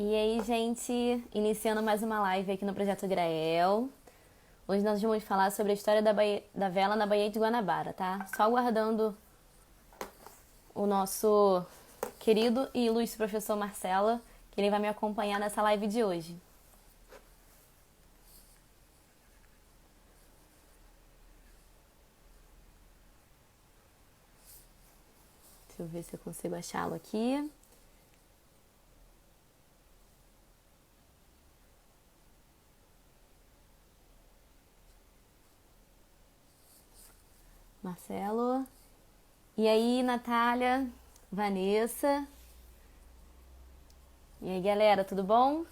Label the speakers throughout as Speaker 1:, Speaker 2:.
Speaker 1: E aí, gente, iniciando mais uma live aqui no Projeto Grael. Hoje nós vamos falar sobre a história da vela na Baía de Guanabara, tá? Só aguardando o nosso querido e ilustre professor Marcelo, que ele vai me acompanhar nessa live de hoje. Deixa eu ver se eu consigo achá-lo aqui. Marcelo. E aí, Natália, Vanessa. E aí, galera, tudo bom?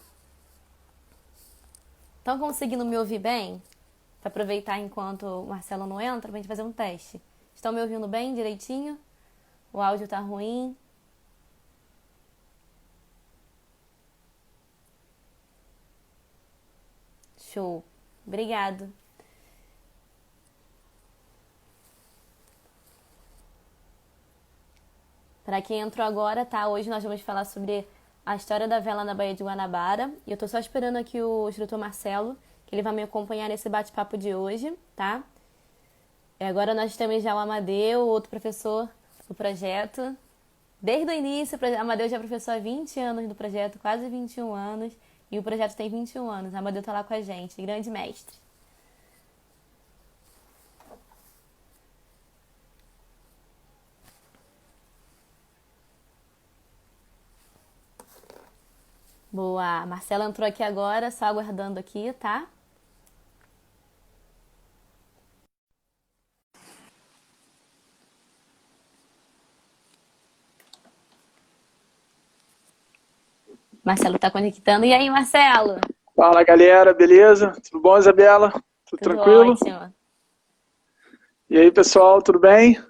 Speaker 1: Estão conseguindo me ouvir bem? Para aproveitar enquanto o Marcelo não entra, pra gente fazer um teste. Estão me ouvindo bem, direitinho? O áudio tá ruim? Show. Obrigado. Para quem entrou agora, tá? Hoje nós vamos falar sobre a história da vela na Baía de Guanabara. E eu tô só esperando aqui o instrutor Marcelo, que ele vai me acompanhar nesse bate-papo de hoje, tá? E agora nós temos já o Amadeu, outro professor do projeto. Desde o início, o Amadeu já é professor há 20 anos do projeto, quase 21 anos. E o projeto tem 21 anos. O Amadeu tá lá com a gente, grande mestre. Boa, a Marcela entrou aqui agora, só aguardando aqui, tá? Marcelo tá conectando. E aí, Marcelo?
Speaker 2: Fala, galera, beleza? Tudo bom, Isabela? Tudo
Speaker 1: Tudo
Speaker 2: tranquilo?
Speaker 1: ótimo.
Speaker 2: E aí, pessoal, tudo bem?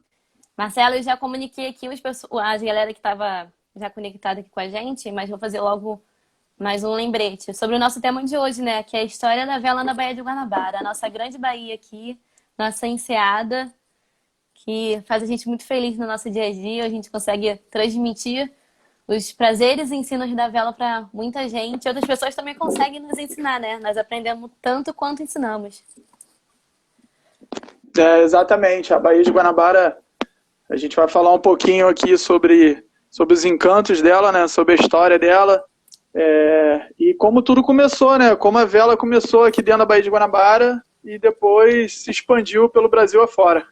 Speaker 1: Marcelo, eu já comuniquei aqui as galera que estava já conectada aqui com a gente, mas vou fazer logo mais um lembrete sobre o nosso tema de hoje, né? Que é a história da vela na Baía de Guanabara, a nossa grande baía aqui, nossa enseada, que faz a gente muito feliz no nosso dia a dia. A gente consegue transmitir os prazeres e ensinos da vela para muita gente. Outras pessoas também conseguem nos ensinar, né? Nós aprendemos tanto quanto ensinamos.
Speaker 2: Exatamente, a Baía de Guanabara, a gente vai falar um pouquinho aqui sobre os encantos dela, né? Sobre a história dela. E como tudo começou, né? Como a vela começou aqui dentro da Baía de Guanabara e depois se expandiu pelo Brasil afora.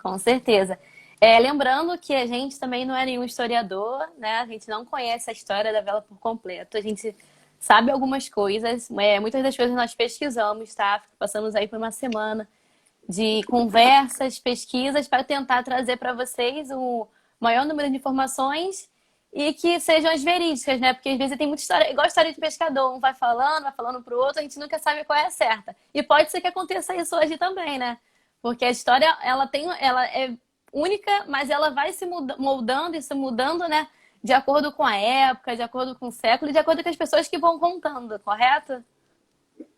Speaker 1: Com certeza. Lembrando que a gente também não é nenhum historiador, né? A gente não conhece a história da vela por completo. A gente sabe algumas coisas, muitas das coisas nós pesquisamos, tá? Passamos aí por uma semana de conversas, pesquisas, para tentar trazer para vocês o maior número de informações e que sejam as verídicas, né? Porque às vezes tem muita história, igual a história de pescador, um vai falando pro outro, a gente nunca sabe qual é a certa. E pode ser que aconteça isso hoje também, né? Porque a história, ela é única, mas ela vai se moldando e se mudando, né? De acordo com a época, de acordo com o século, de acordo com as pessoas que vão contando, correto?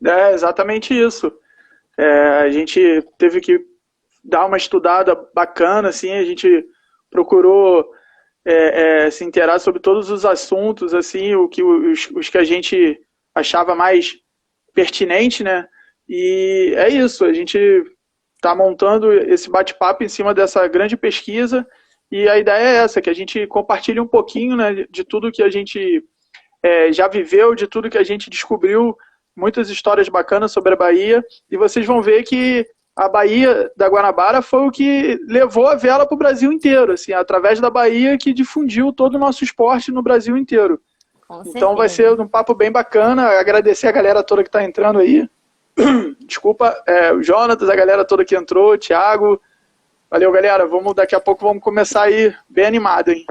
Speaker 2: É exatamente isso. A gente teve que dar uma estudada bacana, assim, a gente procurou se inteirar sobre todos os assuntos, assim, os que a gente achava mais pertinente, né? E é isso, a gente está montando esse bate-papo em cima dessa grande pesquisa e a ideia é essa, que a gente compartilhe um pouquinho, né, de tudo que a gente já viveu, de tudo que a gente descobriu, muitas histórias bacanas sobre a Bahia, e vocês vão ver que a Baía da Guanabara foi o que levou a vela para o Brasil inteiro, assim, através da Bahia que difundiu todo o nosso esporte no Brasil inteiro.
Speaker 1: Com
Speaker 2: Então vai
Speaker 1: certeza.
Speaker 2: ser um papo bem bacana, agradecer a galera toda que está entrando aí. Desculpa, o Jonatas, a galera toda que entrou, o Thiago. Valeu, galera. Daqui a pouco vamos começar aí bem animado, hein?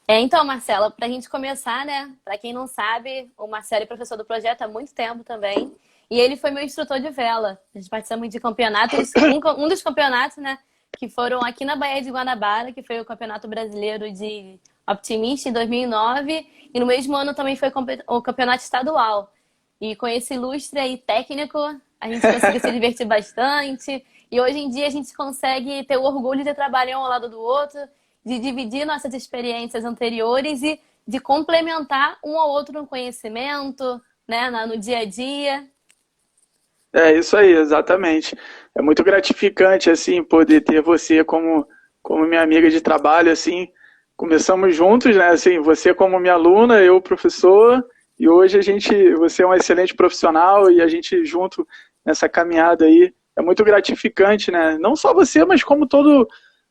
Speaker 1: Então, Marcelo, para a gente começar, né? Para quem não sabe, o Marcelo é professor do projeto há muito tempo também. E ele foi meu instrutor de vela. A gente participamos de campeonatos, um dos campeonatos, né? Que foram aqui na Baía de Guanabara, que foi o Campeonato Brasileiro de Optimista em 2009. E no mesmo ano também foi o Campeonato Estadual. E com esse ilustre aí técnico, a gente conseguiu se divertir bastante. E hoje em dia a gente consegue ter o orgulho de trabalhar um ao lado do outro, de dividir nossas experiências anteriores e de complementar um ao outro no conhecimento, né, no dia a dia.
Speaker 2: É isso aí, exatamente. É muito gratificante, assim, poder ter você como minha amiga de trabalho, assim. Começamos juntos, né, assim, você como minha aluna, eu professor, e hoje você é um excelente profissional e a gente junto nessa caminhada aí. É muito gratificante, né? Não só você, mas como toda a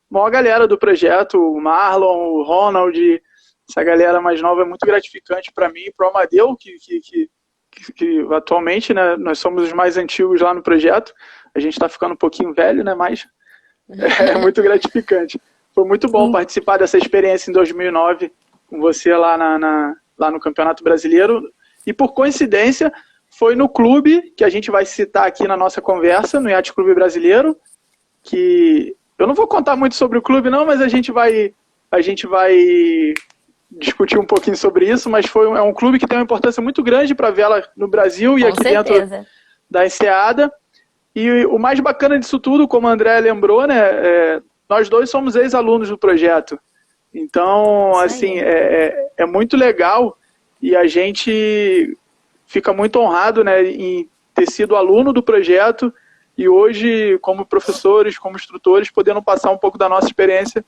Speaker 2: maior galera do projeto, o Marlon, o Ronald, essa galera mais nova é muito gratificante para mim, para o Amadeu, que atualmente, né, nós somos os mais antigos lá no projeto. A gente está ficando um pouquinho velho, né, mas é muito gratificante. Foi muito bom participar dessa experiência em 2009 com você lá no Campeonato Brasileiro. E por coincidência, foi no clube que a gente vai citar aqui na nossa conversa, no Yacht Clube Brasileiro, que eu não vou contar muito sobre o clube não, mas a gente vai discutir um pouquinho sobre isso, mas é um clube que tem uma importância muito grande para a vela no Brasil e
Speaker 1: Com
Speaker 2: aqui
Speaker 1: certeza.
Speaker 2: dentro da Enseada. E o mais bacana disso tudo, como a André lembrou, né, nós dois somos ex-alunos do projeto. Então, assim, é muito legal e a gente fica muito honrado, né, em ter sido aluno do projeto e hoje, como professores, como instrutores, podendo passar um pouco da nossa experiência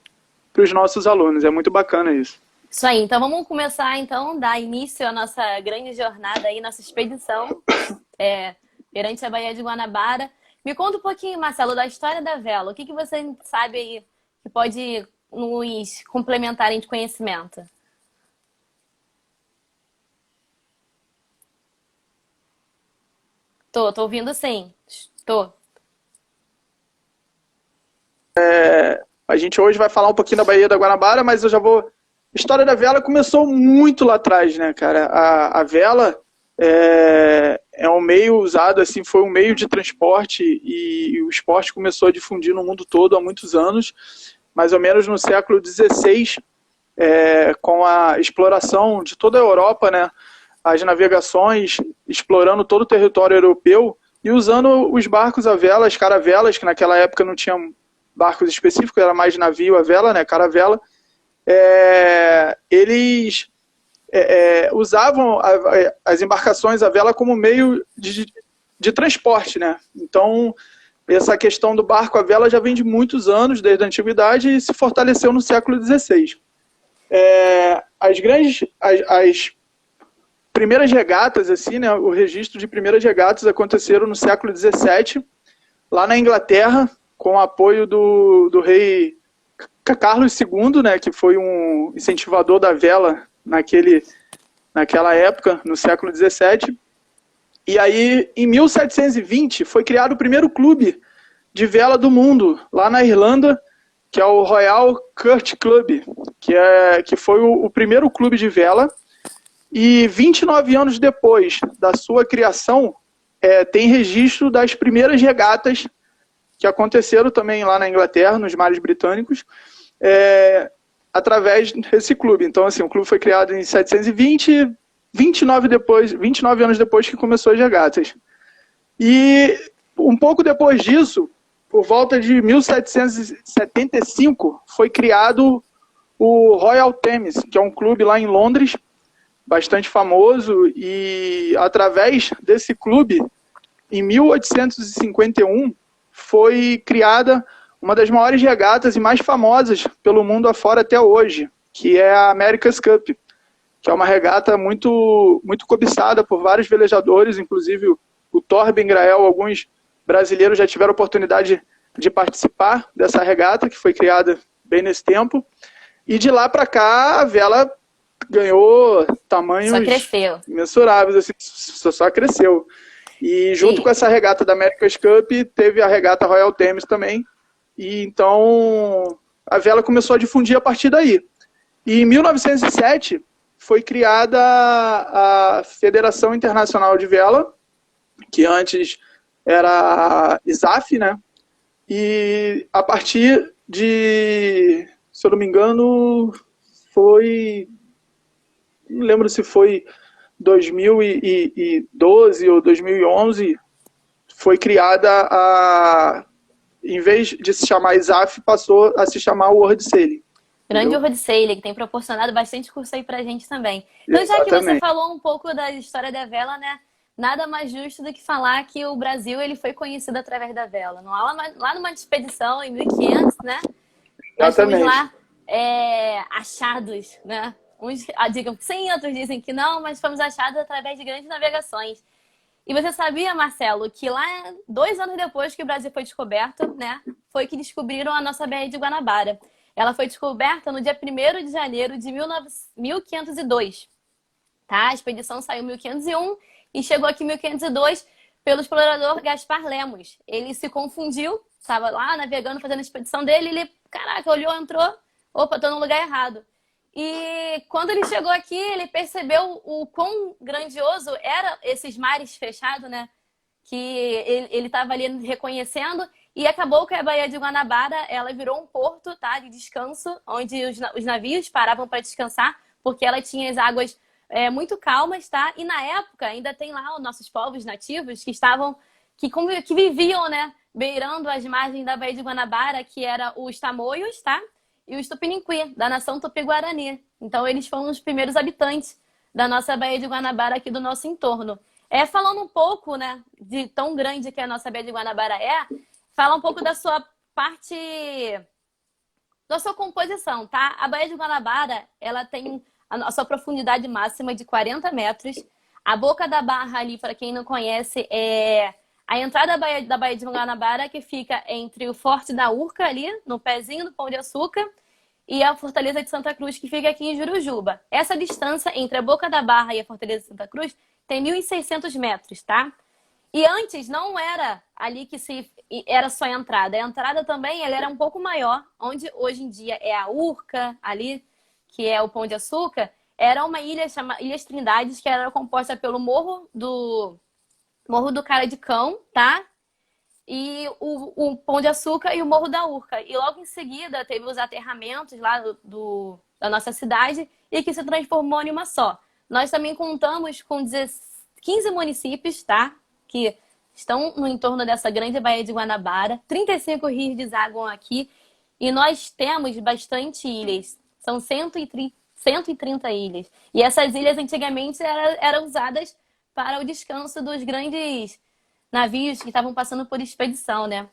Speaker 2: para os nossos alunos. É muito bacana isso.
Speaker 1: Isso aí, então vamos começar então, dar início à nossa grande jornada aí, nossa expedição perante a Baía de Guanabara. Me conta um pouquinho, Marcelo, da história da vela. O que você sabe aí que pode nos complementar de conhecimento? Tô ouvindo sim. Tô.
Speaker 2: A gente hoje vai falar um pouquinho da Baía da Guanabara, mas eu já vou... A história da vela começou muito lá atrás, né, cara? A vela é um meio usado, assim, foi um meio de transporte e o esporte começou a difundir no mundo todo há muitos anos, mais ou menos no século XVI, com a exploração de toda a Europa, né? As navegações explorando todo o território europeu e usando os barcos a vela, as caravelas, que naquela época não tinham barcos específicos, era mais navio a vela, né, caravela. Eles usavam as embarcações a vela como meio de transporte, né? Então, essa questão do barco a vela já vem de muitos anos, desde a antiguidade, e se fortaleceu no século XVI. As primeiras regatas, assim, né, o registro de primeiras regatas aconteceram no século XVII, lá na Inglaterra, com o apoio do rei Carlos II, né, que foi um incentivador da vela naquela época, no século XVII. E aí, em 1720, foi criado o primeiro clube de vela do mundo, lá na Irlanda, que é o Royal Kurt Club, que foi o primeiro clube de vela. E 29 anos depois da sua criação, tem registro das primeiras regatas que aconteceram também lá na Inglaterra, nos mares britânicos, através desse clube. Então, assim, o clube foi criado em 1720, 29 anos depois que começou as regatas. E um pouco depois disso, por volta de 1775, foi criado o Royal Thames, que é um clube lá em Londres, bastante famoso, e através desse clube, em 1851, foi criada uma das maiores regatas e mais famosas pelo mundo afora até hoje, que é a America's Cup, que é uma regata muito, muito cobiçada por vários velejadores, inclusive o Torben Grael, alguns brasileiros já tiveram a oportunidade de participar dessa regata, que foi criada bem nesse tempo, e de lá para cá a vela ganhou tamanhos imensuráveis, assim, só cresceu. E junto com essa regata da America's Cup, teve a regata Royal Thames também. E então a vela começou a difundir a partir daí. E em 1907 foi criada a Federação Internacional de Vela, que antes era a ISAF, né? E a partir de, se eu não me engano, foi... não lembro se foi 2012 ou 2011, foi criada em vez de se chamar ISAF, passou a se chamar World Sailing.
Speaker 1: Grande
Speaker 2: entendeu?
Speaker 1: Road Sailing, que tem proporcionado bastante curso aí pra gente também. Então, já que você
Speaker 2: Exatamente.
Speaker 1: falou um pouco da história da vela, né? Nada mais justo do que falar que o Brasil ele foi conhecido através da vela. Lá numa expedição em 1500, né? Nós fomos
Speaker 2: Exatamente.
Speaker 1: lá achados, né? Uns digam que sim, outros dizem que não, mas fomos achados através de grandes navegações. E você sabia, Marcelo, que lá, 2 anos depois que o Brasil foi descoberto, né, foi que descobriram a nossa Baía de Guanabara. Ela foi descoberta no dia 1º de janeiro de 1502, tá? A expedição saiu em 1501 e chegou aqui em 1502 pelo explorador Gaspar Lemos. Ele se confundiu, estava lá navegando, fazendo a expedição dele, ele, caraca, olhou, entrou, opa, tô no lugar errado. E quando ele chegou aqui, ele percebeu o quão grandioso eram esses mares fechados, né? Que ele estava ali reconhecendo e acabou que a Baía de Guanabara ela virou um porto, tá, de descanso, onde os navios paravam para descansar, porque ela tinha as águas muito calmas, tá? E na época ainda tem lá os nossos povos nativos que estavam que viviam, né, beirando as margens da Baía de Guanabara, que era os tamoios, tá? E os Tupiniquim, da nação Tupi-Guarani. Então, eles foram os primeiros habitantes da nossa Baía de Guanabara aqui do nosso entorno. Falando um pouco, né, de tão grande que a nossa Baía de Guanabara fala um pouco da sua parte, da sua composição, tá? A Baía de Guanabara, ela tem a sua profundidade máxima de 40 metros. A boca da barra ali, para quem não conhece, é a entrada da Baía de Guanabara, que fica entre o Forte da Urca, ali, no pezinho do Pão de Açúcar, e a Fortaleza de Santa Cruz, que fica aqui em Jurujuba. Essa distância entre a Boca da Barra e a Fortaleza de Santa Cruz tem 1.600 metros, tá? E antes não era ali que era só a entrada. A entrada também ela era um pouco maior, onde hoje em dia é a Urca, ali, que é o Pão de Açúcar. Era uma ilha chamada Ilhas Trindades, que era composta pelo Morro do Cara de Cão, tá? E o Pão de Açúcar e o Morro da Urca. E logo em seguida teve os aterramentos lá da nossa cidade e que se transformou em uma só. Nós também contamos com 15 municípios, tá? Que estão no entorno dessa grande Baía de Guanabara. 35 rios desaguam aqui e nós temos bastante ilhas. São 130 ilhas. E essas ilhas antigamente eram usadas para o descanso dos grandes navios que estavam passando por expedição, né?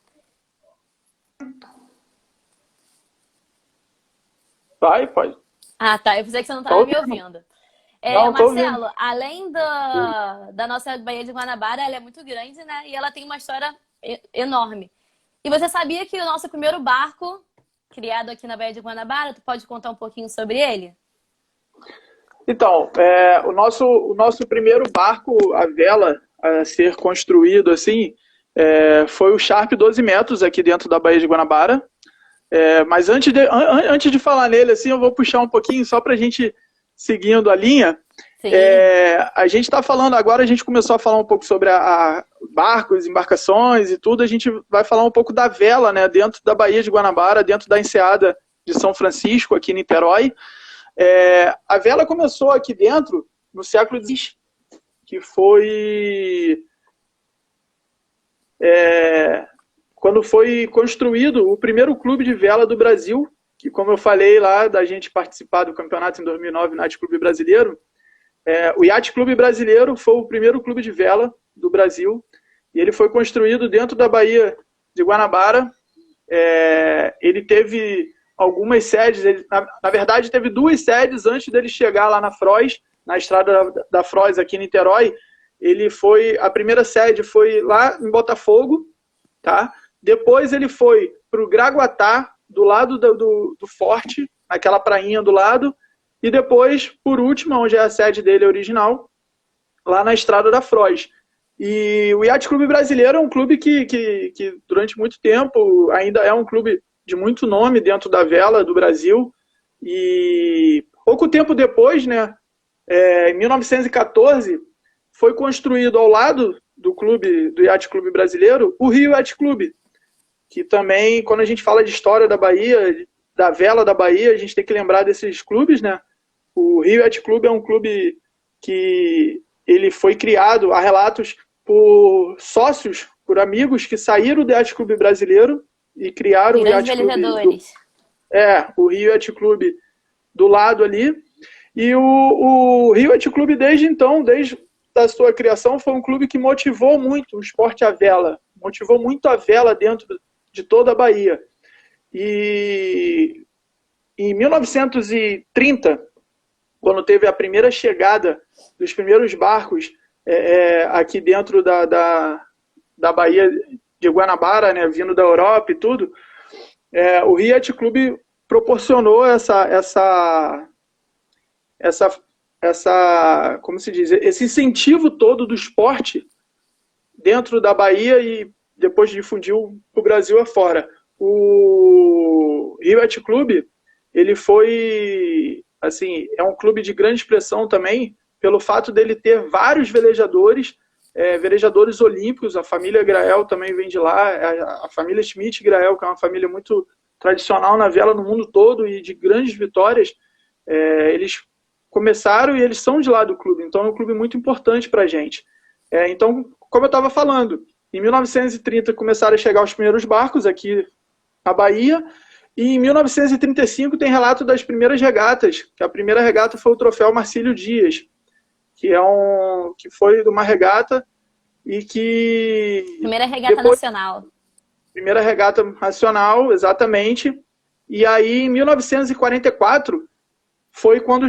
Speaker 2: Vai, pode.
Speaker 1: Ah, tá. Eu pensei que você não
Speaker 2: Tô
Speaker 1: estava me
Speaker 2: ouvindo.
Speaker 1: ouvindo.
Speaker 2: Não, tô ouvindo.
Speaker 1: Marcelo, além da nossa Baía de Guanabara, ela é muito grande, né? E ela tem uma história enorme. E você sabia que o nosso primeiro barco, criado aqui na Baía de Guanabara, tu pode contar um pouquinho sobre ele?
Speaker 2: Então, o nosso primeiro barco, a vela, a ser construído assim, foi o Sharp 12 metros aqui dentro da Baía de Guanabara. Mas antes de falar nele, assim, eu vou puxar um pouquinho só para a gente seguindo a linha.
Speaker 1: Sim.
Speaker 2: A gente está falando agora, a gente começou a falar um pouco sobre a barcos, embarcações e tudo. A gente vai falar um pouco da vela, né, dentro da Baía de Guanabara, dentro da enseada de São Francisco, aqui em Niterói. A vela começou aqui dentro no século XIX, que foi quando foi construído o primeiro clube de vela do Brasil, que, como eu falei lá, da gente participar do campeonato em 2009, no Yacht Clube Brasileiro. O Yacht Clube Brasileiro foi o primeiro clube de vela do Brasil, e ele foi construído dentro da Baía de Guanabara. Ele teve algumas sedes, na verdade teve 2 sedes antes dele chegar lá na Frois, na estrada da Frois aqui em Niterói. A primeira sede foi lá em Botafogo, tá? Depois ele foi para o Graguatá, do lado do forte, aquela prainha do lado, e depois, por último, onde é a sede dele original, lá na estrada da Frois. E o Yacht Clube Brasileiro é um clube que durante muito tempo ainda é um clube de muito nome dentro da vela do Brasil. E pouco tempo depois, né, em 1914, foi construído ao lado do Yacht Clube Brasileiro o Rio Yacht Clube, que também, quando a gente fala de história da Bahia, da vela da Bahia, a gente tem que lembrar desses clubes, né? O Rio Yacht Clube é um clube que ele foi criado, há relatos, por sócios, por amigos que saíram do Yacht Clube Brasileiro e criaram o
Speaker 1: Grandes
Speaker 2: Yacht Clube
Speaker 1: velejadores.
Speaker 2: O Rio Yacht Club do lado ali. E o Rio Yacht Club, desde então, desde a sua criação, foi um clube que motivou muito o esporte à vela. Motivou muito a vela dentro de toda a Bahia. E em 1930, quando teve a primeira chegada dos primeiros barcos aqui dentro da Baía de Guanabara, né, vindo da Europa e tudo, o Rio Yacht Club proporcionou como se diz, esse incentivo todo do esporte dentro da Bahia e depois difundiu para o Brasil afora. O Rio Yacht Club, ele foi, assim, é um clube de grande expressão também, pelo fato dele ter vários velejadores, velejadores olímpicos. A família Grael também vem de lá, a família Schmidt Grael, que é uma família muito tradicional na vela no mundo todo e de grandes vitórias. Eles começaram e eles são de lá do clube, então é um clube muito importante para a gente. Então, como eu estava falando, em 1930 começaram a chegar os primeiros barcos aqui na Bahia, e em 1935 tem relato das primeiras regatas, que a primeira regata foi o troféu Marcílio Dias, que foi uma regata e que...
Speaker 1: Primeira regata nacional.
Speaker 2: Primeira regata nacional, exatamente. E aí, em 1944, foi quando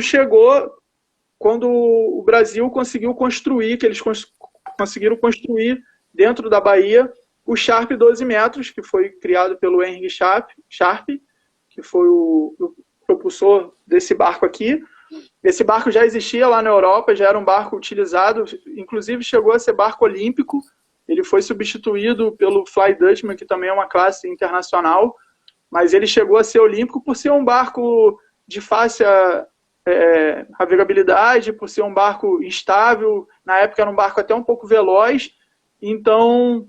Speaker 2: o Brasil conseguiu construir, que eles conseguiram construir dentro da Bahia, o Sharp 12 metros, que foi criado pelo Henry Sharp, que foi o propulsor desse barco aqui. Esse barco já existia lá na Europa, já era um barco utilizado, inclusive chegou a ser barco olímpico. Ele foi substituído pelo Fly Dutchman, que também é uma classe internacional, mas ele chegou a ser olímpico por ser um barco de fácil navegabilidade, por ser um barco estável. Na época era um barco até um pouco veloz. Então,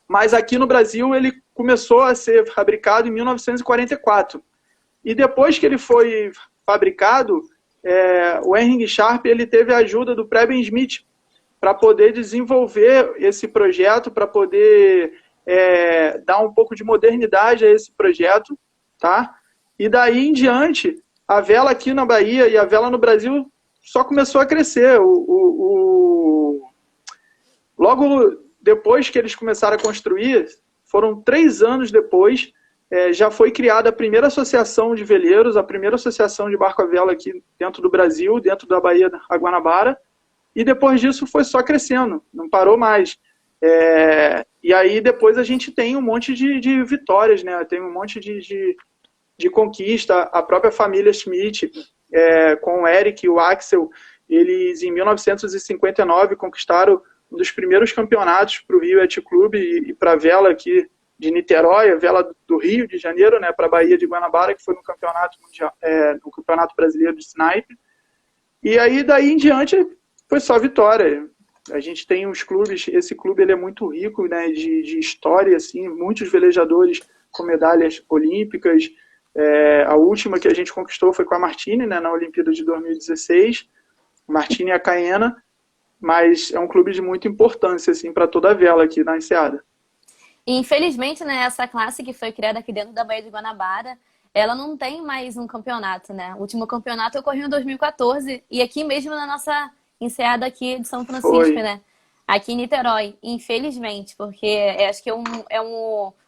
Speaker 2: mas aqui no Brasil ele começou a ser fabricado em 1944. E depois que ele foi fabricado, o Henry Sharp ele teve a ajuda do Preben Smith para poder desenvolver esse projeto, para poder dar um pouco de modernidade a esse projeto, tá? E daí em diante, a vela aqui na Bahia e a vela no Brasil só começou a crescer. Logo depois que eles começaram a construir, foram 3 anos depois, já foi criada a primeira associação de veleiros, a primeira associação de barco a vela aqui dentro do Brasil, dentro da Baía da Guanabara, e depois disso foi só crescendo, não parou mais. E aí depois a gente tem um monte de vitórias, né? Tem um monte de conquista. A própria família Schmidt, com o Eric e o Axel, eles em 1959 conquistaram um dos primeiros campeonatos para o Rio Yacht Club e para a vela aqui de Niterói, a vela do Rio de Janeiro, né, para a Baía de Guanabara, que foi no campeonato mundial, no campeonato brasileiro de snipe. E aí daí em diante foi só vitória. A gente tem uns clubes, esse clube ele é muito rico, né, de história, assim, muitos velejadores com medalhas olímpicas. A última que a gente conquistou foi com a Martini, né, na Olimpíada de 2016, Martini e a Caena, mas é um clube de muita importância assim, para toda a vela aqui na Enseada.
Speaker 1: Infelizmente, né, essa classe que foi criada aqui dentro da Baía de Guanabara, ela não tem mais um campeonato, né? O último campeonato ocorreu em 2014 e aqui mesmo na nossa Enseada aqui de São Francisco, né? Aqui em Niterói, infelizmente, porque acho que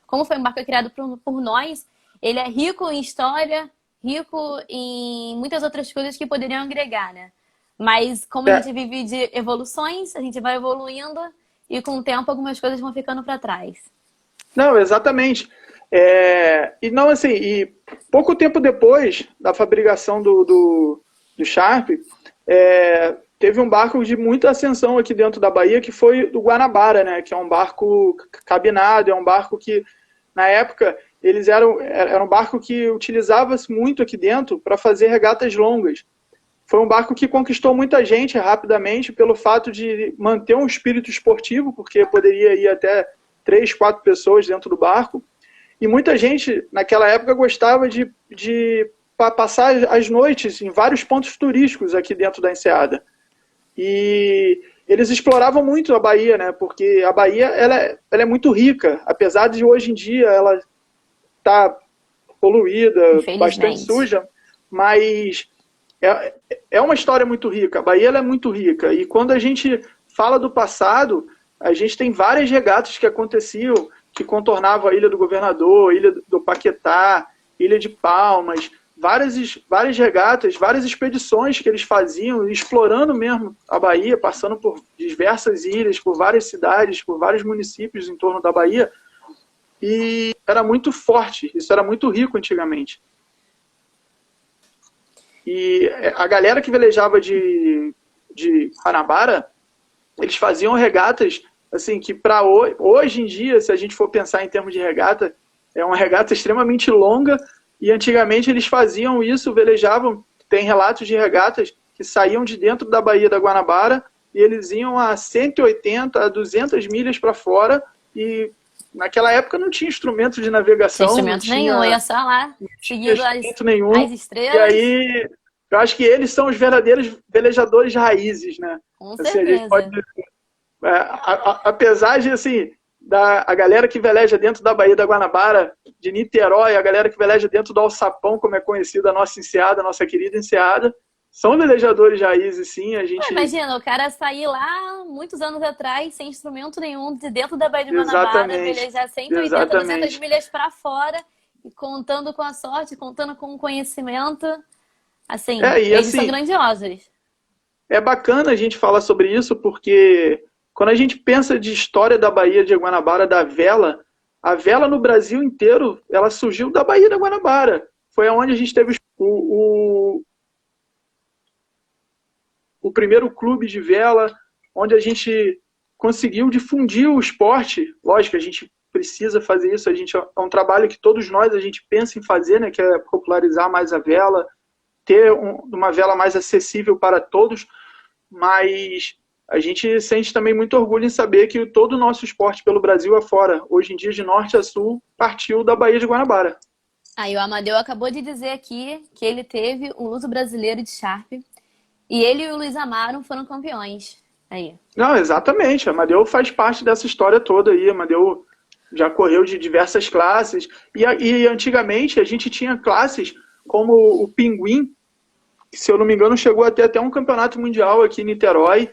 Speaker 1: como foi um barco criado por nós, ele é rico em história, rico em muitas outras coisas que poderiam agregar, né? Mas como a gente vive de evoluções, a gente vai evoluindo e com o tempo algumas coisas vão ficando para trás.
Speaker 2: Não, exatamente. E não assim, e pouco tempo depois da fabricação do Sharp, teve um barco de muita ascensão aqui dentro da Bahia, que foi do Guanabara, né? Que é um barco cabinado, é um barco que, na época, era um barco que utilizava-se muito aqui dentro para fazer regatas longas. Foi um barco que conquistou muita gente rapidamente pelo fato de manter um espírito esportivo, porque poderia ir até 3, 4 pessoas dentro do barco. E muita gente, naquela época, gostava de passar as noites em vários pontos turísticos aqui dentro da Enseada. E eles exploravam muito a Bahia, né? Porque a Bahia ela é muito rica, apesar de hoje em dia ela estar poluída, bastante
Speaker 1: Infelizmente.
Speaker 2: suja, mas é uma história muito rica. A Bahia ela é muito rica. E quando a gente fala do passado, a gente tem várias regatas que aconteciam, que contornavam a Ilha do Governador, Ilha do Paquetá, Ilha de Palmas, várias regatas, várias expedições que eles faziam, explorando mesmo a Bahia, passando por diversas ilhas, por várias cidades, por vários municípios em torno da Bahia. E era muito forte, isso era muito rico antigamente. E a galera que velejava de Guanabara, eles faziam regatas, assim, que para hoje em dia, se a gente for pensar em termos de regata, é uma regata extremamente longa, e antigamente eles faziam isso, velejavam, tem relatos de regatas que saíam de dentro da Baía da Guanabara, e eles iam a 180, a 200 milhas para fora, e naquela época não tinha instrumento de navegação,
Speaker 1: Sem
Speaker 2: não
Speaker 1: instrumento nenhum,
Speaker 2: tinha
Speaker 1: ia só lá, seguindo
Speaker 2: instrumento nenhum.
Speaker 1: as
Speaker 2: E
Speaker 1: estrelas.
Speaker 2: aí, eu acho que eles são os verdadeiros velejadores raízes, né?
Speaker 1: Com
Speaker 2: Assim, a gente pode,
Speaker 1: certeza.
Speaker 2: apesar de, assim, a galera que veleja dentro da Baía da Guanabara, de Niterói, a galera que veleja dentro do Alçapão, como é conhecida a nossa enseada, a nossa querida enseada, são velejadores raízes, sim, a
Speaker 1: Pô,
Speaker 2: gente...
Speaker 1: imagina, o cara sair lá muitos anos atrás, sem instrumento nenhum, de dentro da Baía de Guanabara,
Speaker 2: Exatamente,
Speaker 1: velejar 180, 200
Speaker 2: exatamente.
Speaker 1: milhas para fora, e contando com a sorte, contando com o conhecimento. Assim,
Speaker 2: E
Speaker 1: eles são
Speaker 2: assim,
Speaker 1: grandiosos.
Speaker 2: é bacana a gente falar sobre isso, porque quando a gente pensa de história da Baía de Guanabara, da vela, a vela no Brasil inteiro, ela surgiu da Baía da Guanabara. Foi onde a gente teve o primeiro clube de vela, onde a gente conseguiu difundir o esporte. Lógico, a gente precisa fazer isso, é um trabalho que todos nós a gente pensa em fazer, né, que é popularizar mais a vela, ter uma vela mais acessível para todos, mas a gente sente também muito orgulho em saber que todo o nosso esporte pelo Brasil afora, hoje em dia de norte a sul, partiu da Baía de Guanabara.
Speaker 1: Aí o Amadeu acabou de dizer aqui que ele teve um luso brasileiro de Sharp e ele e o Luiz Amaro foram campeões. Aí.
Speaker 2: Não, exatamente, a Amadeu faz parte dessa história toda aí, a Amadeu já correu de diversas classes, e antigamente a gente tinha classes como o Pinguim, que, se eu não me engano, chegou a ter até um campeonato mundial aqui em Niterói.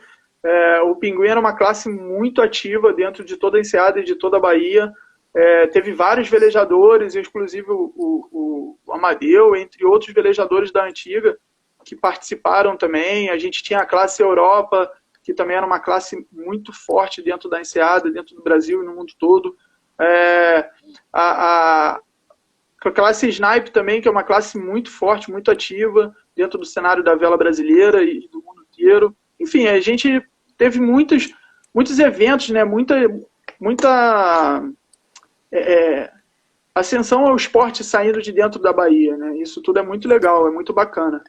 Speaker 2: O Pinguim era uma classe muito ativa dentro de toda a enseada e de toda a Bahia. Teve vários velejadores, inclusive o Amadeu, entre outros velejadores da antiga, que participaram também. A gente tinha a classe Europa, que também era uma classe muito forte dentro da enseada, dentro do Brasil e no mundo todo. A classe Snipe também, que é uma classe muito forte, muito ativa dentro do cenário da vela brasileira e do mundo inteiro. Enfim, a gente teve muitos eventos, né? Muita ascensão ao esporte saindo de dentro da Bahia, né? Isso tudo é muito legal, é muito bacana.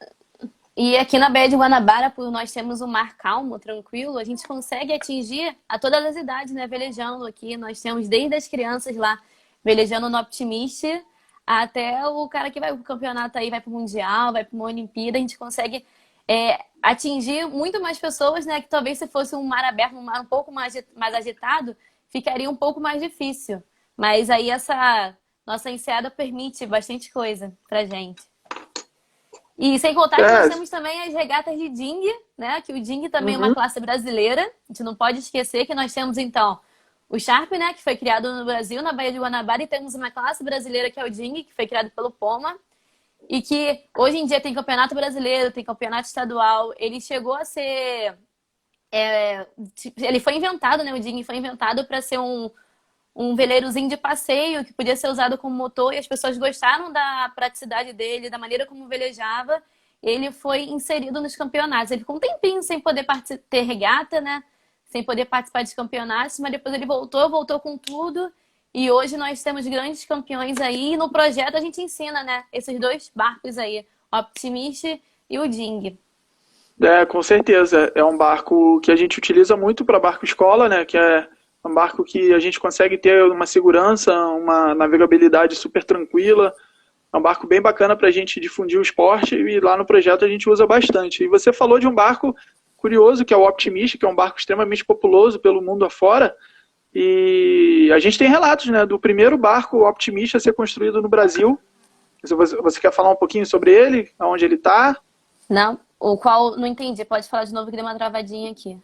Speaker 1: E aqui na Baía de Guanabara, por nós temos um mar calmo, tranquilo, a gente consegue atingir a todas as idades, né? Velejando aqui. Nós temos desde as crianças lá velejando no Optimist até o cara que vai pro campeonato aí, vai pro Mundial, vai pra uma Olimpíada. A gente consegue atingir muito mais pessoas, né? Que talvez se fosse um mar aberto, um mar um pouco mais agitado, ficaria um pouco mais difícil. Mas aí essa nossa enseada permite bastante coisa pra gente. E sem contar que nós temos também as regatas de Ding, né? Que o Ding também é uma classe brasileira. A gente não pode esquecer que nós temos, então, o Sharp, né? Que foi criado no Brasil, na Baía de Guanabara. E temos uma classe brasileira que é o Ding, que foi criado pelo Poma. E que hoje em dia tem campeonato brasileiro, tem campeonato estadual. Ele chegou a ser... ele foi inventado, né? O Ding foi inventado para ser um veleirozinho de passeio que podia ser usado como motor, e as pessoas gostaram da praticidade dele, da maneira como velejava. Ele foi inserido nos campeonatos. Ele ficou um tempinho sem poder ter regata, né? Sem poder participar de campeonatos, mas depois ele voltou com tudo. E hoje nós temos grandes campeões aí. E no projeto a gente ensina, né? Esses dois barcos aí, o Optimist e o Ding.
Speaker 2: Com certeza. É um barco que a gente utiliza muito para barco escola, né? Que é um barco que a gente consegue ter uma segurança, uma navegabilidade super tranquila. É um barco bem bacana para a gente difundir o esporte, e lá no projeto a gente usa bastante. E você falou de um barco curioso, que é o Optimist, que é um barco extremamente populoso pelo mundo afora. E a gente tem relatos, né, do primeiro barco Optimist a ser construído no Brasil. Você quer falar um pouquinho sobre ele, aonde ele está?
Speaker 1: Não, o qual não entendi. Pode falar de novo que deu uma travadinha aqui.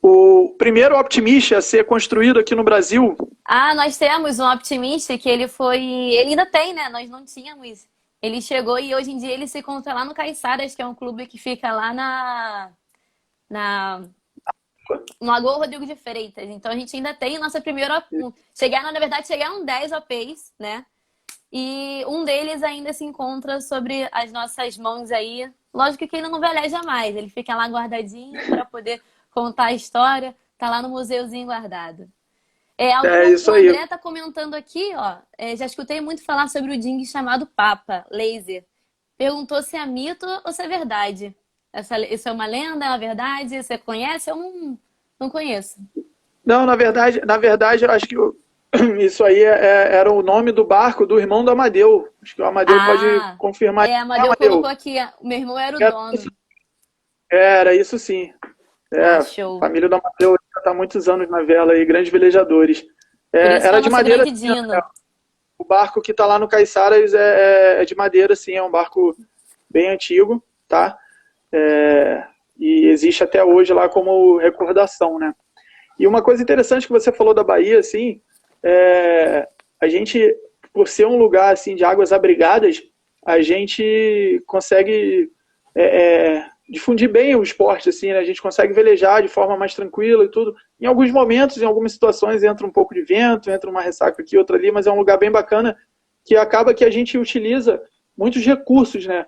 Speaker 2: O primeiro Optimist a ser construído aqui no Brasil.
Speaker 1: Ah, nós temos um Optimist que ele foi. Ele ainda tem, né? Nós não tínhamos. Ele chegou e hoje em dia ele se encontra lá no Caiçaras, que é um clube que fica lá na no Lagoa Rodrigo de Freitas. Então a gente ainda tem nossa primeira. Na verdade, chegaram 10 OPs, né? E um deles ainda se encontra sobre as nossas mãos aí. Lógico que ele não veleja mais, ele fica lá guardadinho para poder contar a história. Tá lá no museuzinho guardado.
Speaker 2: Isso
Speaker 1: O
Speaker 2: aí.
Speaker 1: André tá comentando aqui, ó. Já escutei muito falar sobre o ding chamado Papa, laser. Perguntou se é mito ou se é verdade. Isso é uma lenda, é uma verdade? Você conhece? Eu não conheço.
Speaker 2: Não, na verdade, eu acho que isso aí era o nome do barco do irmão do Amadeu. Acho que o Amadeu pode confirmar.
Speaker 1: Amadeu colocou aqui, o meu irmão era o dono.
Speaker 2: Era isso sim.
Speaker 1: Show.
Speaker 2: A família do Amadeu está há muitos anos na vela aí, grandes velejadores. Era de madeira. O barco que está lá no Caiçaras é de madeira, sim, é um barco bem antigo, tá? E existe até hoje lá como recordação, né? E uma coisa interessante que você falou da Bahia, assim, a gente, por ser um lugar assim de águas abrigadas, a gente consegue difundir bem o esporte, assim, né? A gente consegue velejar de forma mais tranquila e tudo. Em alguns momentos, em algumas situações, entra um pouco de vento, entra uma ressaca aqui, outra ali, mas é um lugar bem bacana que acaba que a gente utiliza muitos recursos, né?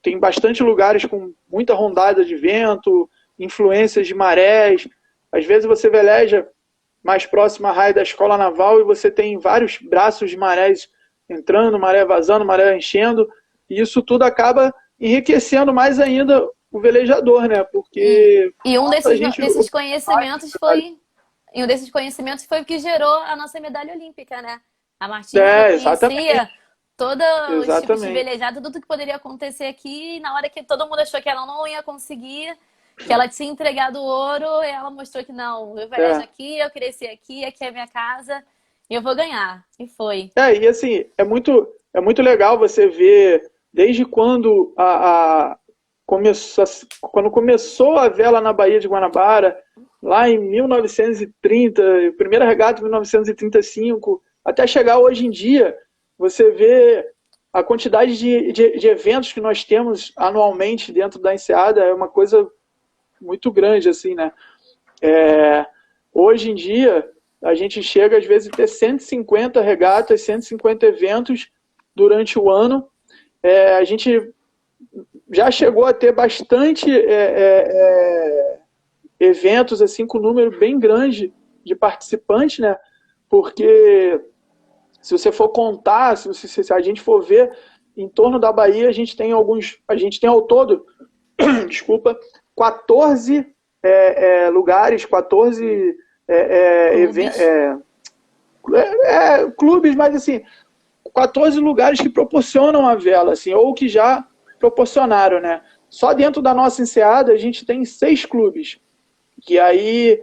Speaker 2: Tem bastante lugares com muita rondada de vento, influências de marés. Às vezes você veleja mais próximo à raia da escola naval e você tem vários braços de marés entrando, maré vazando, maré enchendo, e isso tudo acaba enriquecendo mais ainda o velejador, né? Porque
Speaker 1: um desses conhecimentos foi o que gerou a nossa medalha olímpica, né? A Martina conhecia todo os tipos de velejada, tudo que poderia acontecer aqui, e na hora que todo mundo achou que ela não ia conseguir, que ela tinha entregado o ouro, ela mostrou que não, eu velejo aqui, eu cresci aqui é a minha casa, e eu vou ganhar. E foi.
Speaker 2: E assim, é muito legal você ver desde quando quando começou a vela na Baía de Guanabara, lá em 1930, primeira regata em 1935, até chegar hoje em dia, você vê a quantidade de eventos que nós temos anualmente dentro da Enseada, é uma coisa muito grande, assim, né? Hoje em dia, a gente chega às vezes a ter 150 regatas, 150 eventos durante o ano. A gente já chegou a ter bastante eventos assim com um número bem grande de participantes, né? Porque se você for contar, se a gente for ver, em torno da Bahia a gente tem ao todo, desculpa, 14 lugares, 14 clubes, mas assim, 14 lugares que proporcionam a vela, assim, ou que já proporcionaram, né? Só dentro da nossa Enseada a gente tem 6 clubes. Que aí,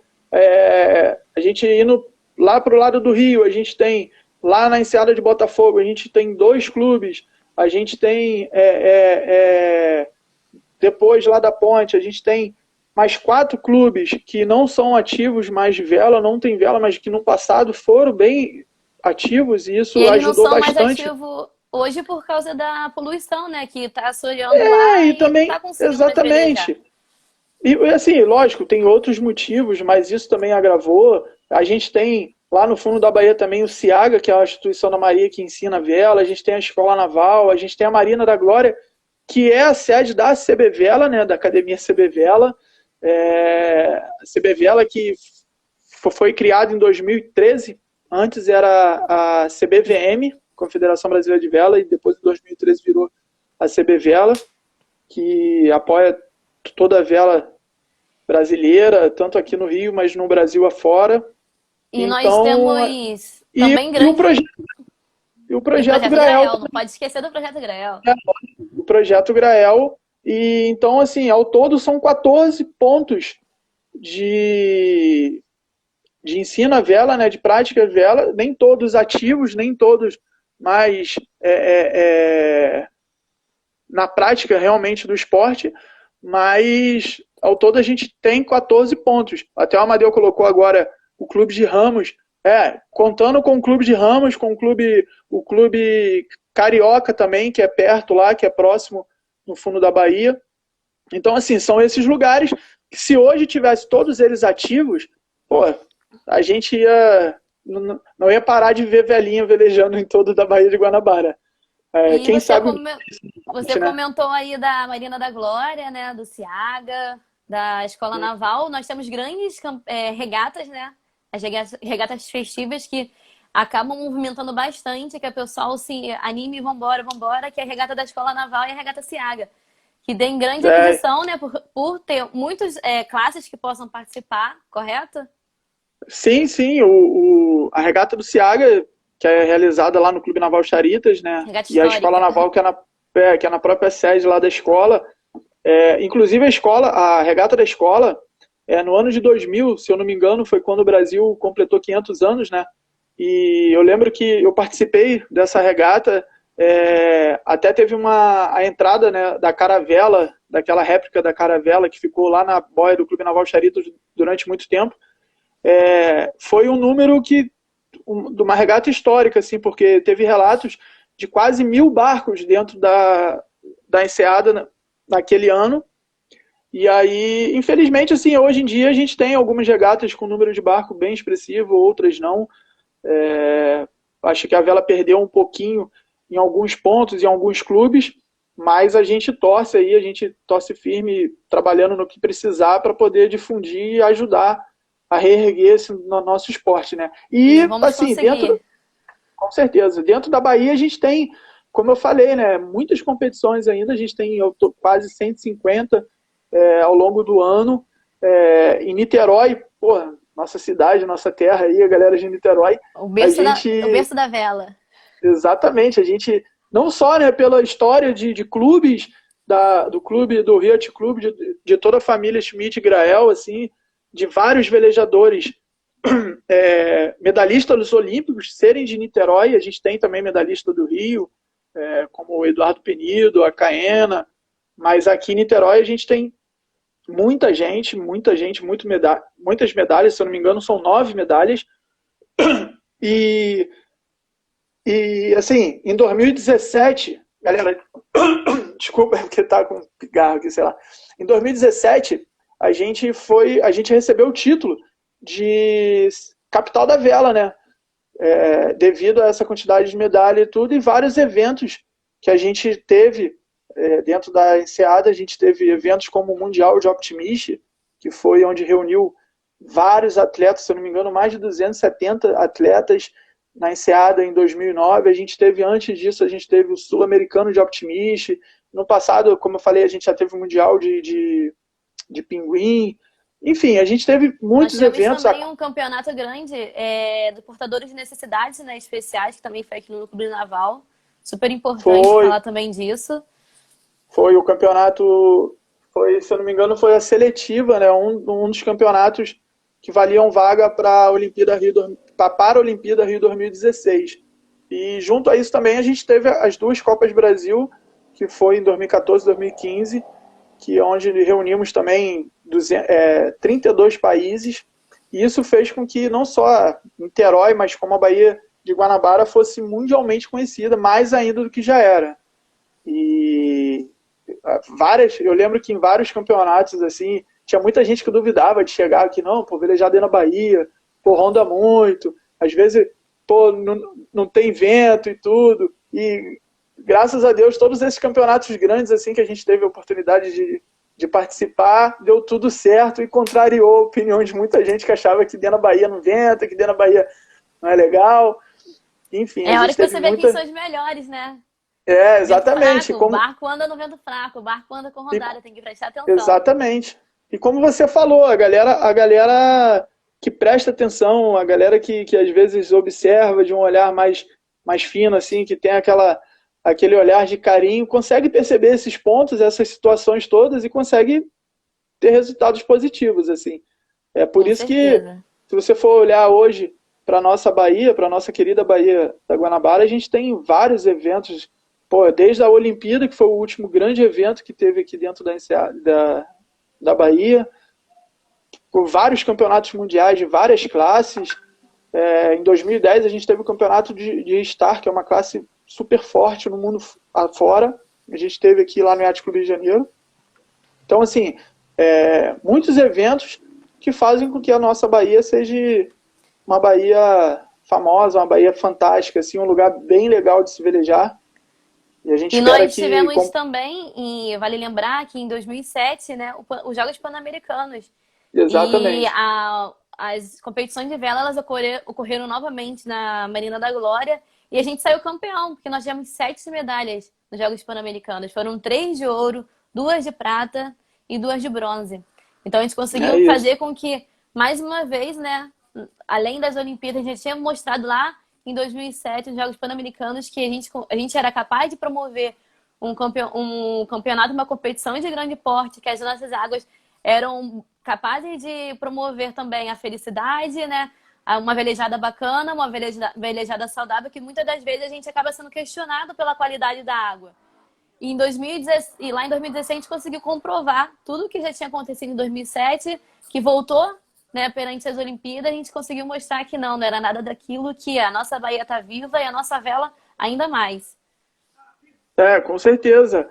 Speaker 2: a gente indo lá para o lado do Rio, a gente tem, lá na Enseada de Botafogo, a gente tem 2 clubes. A gente tem, depois lá da Ponte, a gente tem mais 4 clubes que não são ativos mais de vela, não tem vela, mas que no passado foram bem ativos, e isso ajudou bastante.
Speaker 1: Mais ativos hoje por causa da poluição, né? Que está assoreando lá
Speaker 2: e também,
Speaker 1: não tá conseguindo
Speaker 2: exatamente. E assim, lógico, tem outros motivos, mas isso também agravou. A gente tem lá no fundo da Bahia também o CIAGA, que é a instituição da Maria que ensina vela, a gente tem a Escola Naval, a gente tem a Marina da Glória, que é a sede da CB Vela, né? Da Academia CB Vela. A CB Vela que foi criada em 2013, antes era a CBVM, Confederação Brasileira de Vela, e depois em 2013 virou a CB Vela, que apoia toda a vela brasileira, tanto aqui no Rio, mas no Brasil afora.
Speaker 1: E então, nós temos também
Speaker 2: o projeto Grael.
Speaker 1: Não pode esquecer do projeto Grael.
Speaker 2: O projeto Grael. E então, assim, ao todo são 14 pontos de ensino à vela, né, de prática à vela, nem todos ativos, nem todos mais na prática realmente do esporte, mas ao todo a gente tem 14 pontos. Até o Amadeu colocou agora o Clube de Ramos, contando com o Clube de Ramos, com o clube Carioca também, que é perto lá, que é próximo, no fundo da Bahia. Então, assim, são esses lugares que, se hoje tivesse todos eles ativos, pô, a gente não ia parar de ver velhinha velejando em todo da Bahia de Guanabara.
Speaker 1: E
Speaker 2: Quem sabe...
Speaker 1: Você comentou aí da Marina da Glória, né, do Ciaga, da Escola Naval. Nós temos grandes regatas, né? As regatas festivas que acabam movimentando bastante, que o pessoal se anime, vambora, que é a regata da Escola Naval e a regata Ciaga. Que tem grande aquisição, né? Por ter muitas classes que possam participar, correto?
Speaker 2: Sim. A regata do Ciaga, que é realizada lá no Clube Naval Charitas, né?
Speaker 1: Regata
Speaker 2: e a Escola Naval, que é na própria sede lá da escola. Inclusive a regata da escola, no ano de 2000, se eu não me engano, foi quando o Brasil completou 500 anos, né? E eu lembro que eu participei dessa regata, até teve a entrada, né, da caravela, daquela réplica da caravela que ficou lá na boia do Clube Naval Charitas durante muito tempo. Foi um número de uma regata histórica, assim, porque teve relatos de quase 1000 barcos dentro da enseada naquele ano. E aí, infelizmente, assim, hoje em dia a gente tem algumas regatas com número de barco bem expressivo, outras não. Acho que a vela perdeu um pouquinho em alguns pontos, em alguns clubes, mas a gente torce firme, trabalhando no que precisar para poder difundir e ajudar a reerguer esse no nosso esporte, né? E, assim, com certeza, dentro da Bahia a gente tem, como eu falei, né, muitas competições ainda, a gente tem quase 150 ao longo do ano. Em Niterói, porra, nossa cidade, nossa terra aí, a galera de Niterói.
Speaker 1: O berço da vela.
Speaker 2: Exatamente, a gente, não só, né, pela história de clubes, do clube, do Yacht Club, de toda a família Schmidt e Grael, assim, de vários velejadores medalhistas olímpicos serem de Niterói. A gente tem também medalhista do Rio, como o Eduardo Penido, a Caena, mas aqui em Niterói a gente tem muitas medalhas, se eu não me engano são 9 medalhas. E assim, em 2017, galera, desculpa porque tá com pigarro aqui, sei lá. Em 2017, a gente recebeu o título de capital da vela, né? Devido a essa quantidade de medalha e tudo, e vários eventos que a gente teve dentro da enseada. A gente teve eventos como o Mundial de Optimist, que foi onde reuniu vários atletas, se eu não me engano, mais de 270 atletas na enseada em 2009. A gente teve, antes disso, a gente teve o Sul-Americano de Optimist. No passado, como eu falei, a gente já teve o Mundial de Pinguim. Enfim, a gente teve muitos eventos.
Speaker 1: Também um campeonato grande do Portadores de Necessidades, né, especiais, que também foi aqui no Clube Naval. Super importante falar também disso.
Speaker 2: Foi o campeonato, se eu não me engano, foi a seletiva, né, um dos campeonatos que valiam vaga para a Paralimpíada Rio 2016. E junto a isso também a gente teve as 2 Copas Brasil, que foi em 2014 e 2015, onde reunimos também 32 países. E isso fez com que não só Niterói, mas como a Baía de Guanabara fosse mundialmente conhecida, mais ainda do que já era. E eu lembro que em vários campeonatos, assim, tinha muita gente que duvidava de chegar aqui, não, velejar dentro da Bahia, ronda muito, às vezes, não tem vento e tudo. E graças a Deus, todos esses campeonatos grandes, assim, que a gente teve a oportunidade de participar, deu tudo certo e contrariou a opinião de muita gente que achava que dentro da Bahia não venta, que dentro da Bahia não é legal. Enfim,
Speaker 1: a hora que você vê quem são os melhores, né?
Speaker 2: Exatamente.
Speaker 1: O barco anda no vento fraco, o barco anda com rodada, tem que prestar atenção.
Speaker 2: Exatamente. E como você falou, a galera que presta atenção, a galera que às vezes observa de um olhar mais fino, assim, que tem aquele olhar de carinho, consegue perceber esses pontos, essas situações todas e consegue ter resultados positivos, assim. É por isso que, se você for olhar hoje para nossa Bahia, para nossa querida Baía da Guanabara, a gente tem vários eventos, pô, desde a Olimpíada, que foi o último grande evento que teve aqui dentro da Bahia, com vários campeonatos mundiais de várias classes. Em 2010 a gente teve o campeonato de Star, que é uma classe super forte no mundo afora. A gente teve aqui lá no Yacht Clube Rio de Janeiro. Então, assim, muitos eventos que fazem com que a nossa Bahia seja uma Bahia famosa, uma Bahia fantástica, assim, um lugar bem legal de se velejar. E a gente
Speaker 1: E
Speaker 2: espera
Speaker 1: nós
Speaker 2: que...
Speaker 1: tivemos também, e vale lembrar que em 2007, né, os Jogos Pan-Americanos. E
Speaker 2: Exatamente.
Speaker 1: as competições de vela, elas ocorreram novamente na Marina da Glória. E a gente saiu campeão, porque nós tivemos 7 medalhas nos Jogos Pan-Americanos. Foram 3 de ouro, 2 de prata e 2 de bronze. Então a gente conseguiu fazer com que, mais uma vez, né, além das Olimpíadas, a gente tinha mostrado lá em 2007, nos Jogos Pan-Americanos, que a gente era capaz de promover um campeonato, uma competição de grande porte, que as nossas águas eram capazes de promover também a felicidade, né? Uma velejada bacana, uma velejada saudável, que muitas das vezes a gente acaba sendo questionado pela qualidade da água. E, lá em 2016 a gente conseguiu comprovar tudo o que já tinha acontecido em 2007, que voltou, né, perante as Olimpíadas, a gente conseguiu mostrar que não era nada daquilo, que a nossa Bahia está viva e a nossa vela ainda mais.
Speaker 2: Com certeza.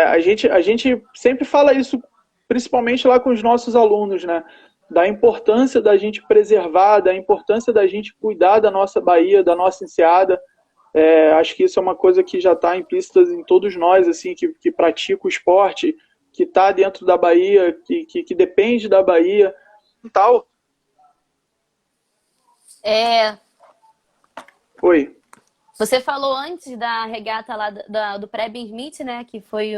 Speaker 2: A gente sempre fala isso, principalmente lá com os nossos alunos, né? Da importância da gente preservar, da importância da gente cuidar da nossa Bahia, da nossa enseada. Acho que isso é uma coisa que já está implícita em todos nós, assim, que pratica o esporte, que está dentro da Bahia, que depende da Bahia e tal. Oi.
Speaker 1: Você falou antes da regata lá do Preben Smith, né? Que foi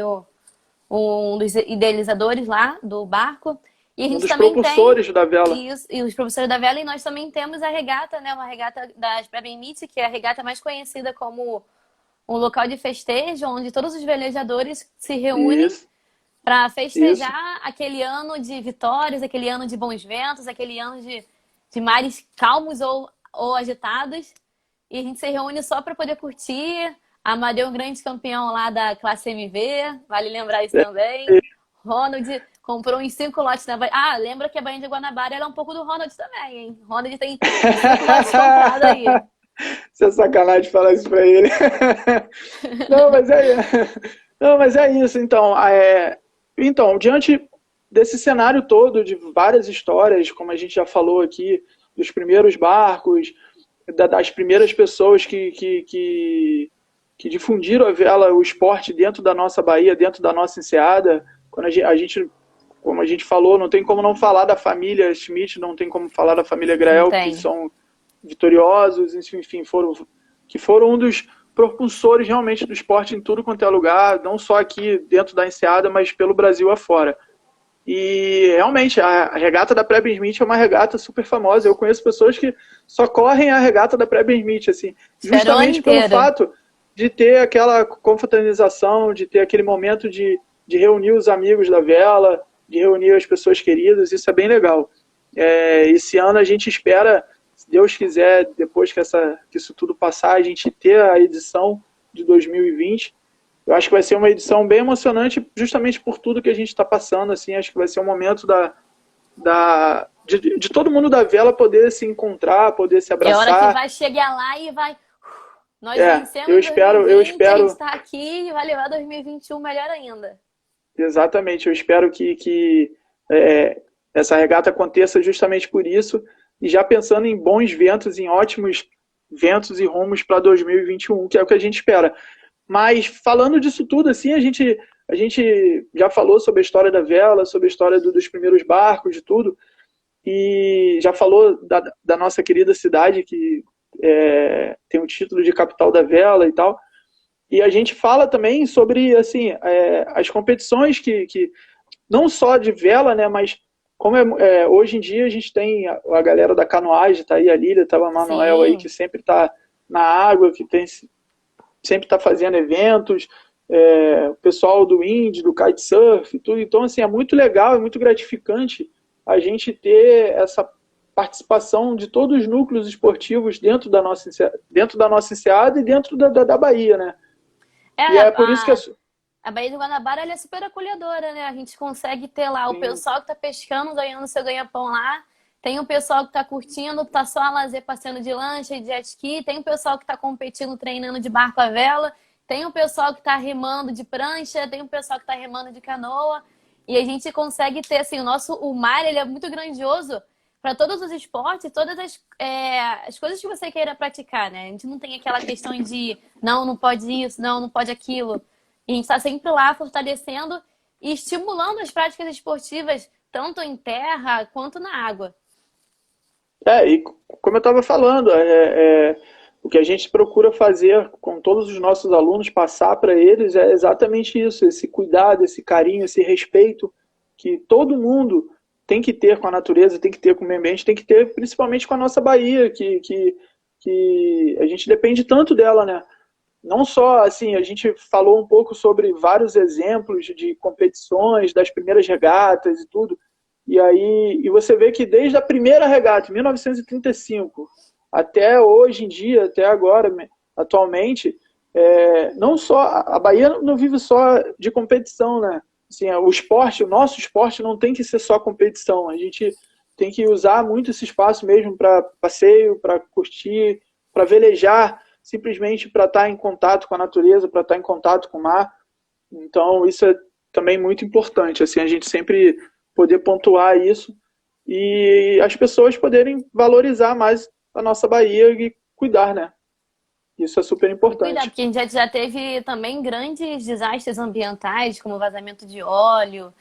Speaker 1: um dos idealizadores lá do barco. E a gente
Speaker 2: dos
Speaker 1: também
Speaker 2: propulsores da vela.
Speaker 1: Isso, e os professores da vela. E nós também temos a regata, né? Uma regata das Preben Smith, que é a regata mais conhecida como um local de festejo, onde todos os velejadores se reúnem para festejar aquele ano de vitórias, aquele ano de bons ventos, aquele ano de mares calmos ou agitados. E a gente se reúne só para poder curtir. A Amadeu é um grande campeão lá da classe MV, vale lembrar isso também. Ronald comprou uns 5 lotes na Bahia. Ah, lembra que a Baía de Guanabara é um pouco do Ronald também, hein? Ronald tem 5 lotes comprados aí.
Speaker 2: Isso é sacanagem falar isso pra ele. Não, mas é isso. Então, diante desse cenário todo, de várias histórias, como a gente já falou aqui, dos primeiros barcos, das primeiras pessoas que difundiram a vela, o esporte dentro da nossa Bahia, dentro da nossa enseada, quando como a gente falou, não tem como não falar da família Schmidt, não tem como falar da família Grael, que são vitoriosos, enfim, foram um dos propulsores realmente do esporte em tudo quanto é lugar, não só aqui dentro da enseada, mas pelo Brasil afora. E realmente a regata da Preben Smith é uma regata super famosa. Eu conheço pessoas que só correm a regata da Preben Smith, assim, justamente pelo fato de ter aquela confraternização, de ter aquele momento de reunir os amigos da vela, de reunir as pessoas queridas. Isso é bem legal. Esse ano a gente espera, se Deus quiser, depois que isso tudo passar, a gente ter a edição de 2020. Eu acho que vai ser uma edição bem emocionante, justamente por tudo que a gente está passando. Assim, acho que vai ser um momento de todo mundo da vela poder se encontrar, poder se abraçar.
Speaker 1: É hora que vai chegar lá e vai... Nós vencemos
Speaker 2: eu espero,
Speaker 1: 2020, a gente está aqui e vai levar 2021 melhor ainda.
Speaker 2: Exatamente, eu espero que essa regata aconteça justamente por isso, e já pensando em bons ventos, em ótimos ventos e rumos para 2021, que é o que a gente espera. Mas falando disso tudo, assim, a gente já falou sobre a história da vela, sobre a história dos primeiros barcos, de tudo, e já falou da nossa querida cidade, que tem o título de capital da vela e tal. E a gente fala também sobre, assim, as competições que não só de vela, né, mas como hoje em dia a gente tem a galera da canoagem, tá aí a Lília, tá o Manuel aí, que sempre tá na água, que sempre está fazendo eventos, o pessoal do Indy, do kitesurf, tudo. Então, assim, é muito legal, é muito gratificante a gente ter essa participação de todos os núcleos esportivos dentro da nossa enseada e dentro da Bahia, né? E é por isso que
Speaker 1: a Baía de Guanabara ela é super acolhedora, né? A gente consegue ter lá o pessoal que tá pescando, ganhando seu ganha-pão lá. Tem o pessoal que tá curtindo, tá só a lazer passeando de lancha e de jet ski. Tem o pessoal que tá competindo, treinando de barco à vela. Tem o pessoal que tá remando de prancha. Tem o pessoal que tá remando de canoa. E a gente consegue ter, assim, o mar, ele é muito grandioso para todos os esportes, todas as coisas que você queira praticar, né? A gente não tem aquela questão de não pode isso, não pode aquilo. E a gente está sempre lá fortalecendo e estimulando as práticas esportivas, tanto em terra quanto na água.
Speaker 2: E como eu estava falando, o que a gente procura fazer com todos os nossos alunos, passar para eles, é exatamente isso, esse cuidado, esse carinho, esse respeito que todo mundo tem que ter com a natureza, tem que ter com o meio ambiente, tem que ter principalmente com a nossa Bahia, que a gente depende tanto dela, né? Não só, assim, a gente falou um pouco sobre vários exemplos de competições, das primeiras regatas e tudo, e você vê que desde a primeira regata, em 1935, até hoje em dia, até agora, atualmente, não só, a Bahia não vive só de competição, né? Assim, o nosso esporte não tem que ser só competição, a gente tem que usar muito esse espaço mesmo para passeio, para curtir, para velejar, simplesmente para estar em contato com a natureza, para estar em contato com o mar. Então, isso é também muito importante, assim, a gente sempre poder pontuar isso e as pessoas poderem valorizar mais a nossa Bahia e cuidar, né? Isso é super importante.
Speaker 1: Cuidar, porque a gente já teve também grandes desastres ambientais, como vazamento de óleo,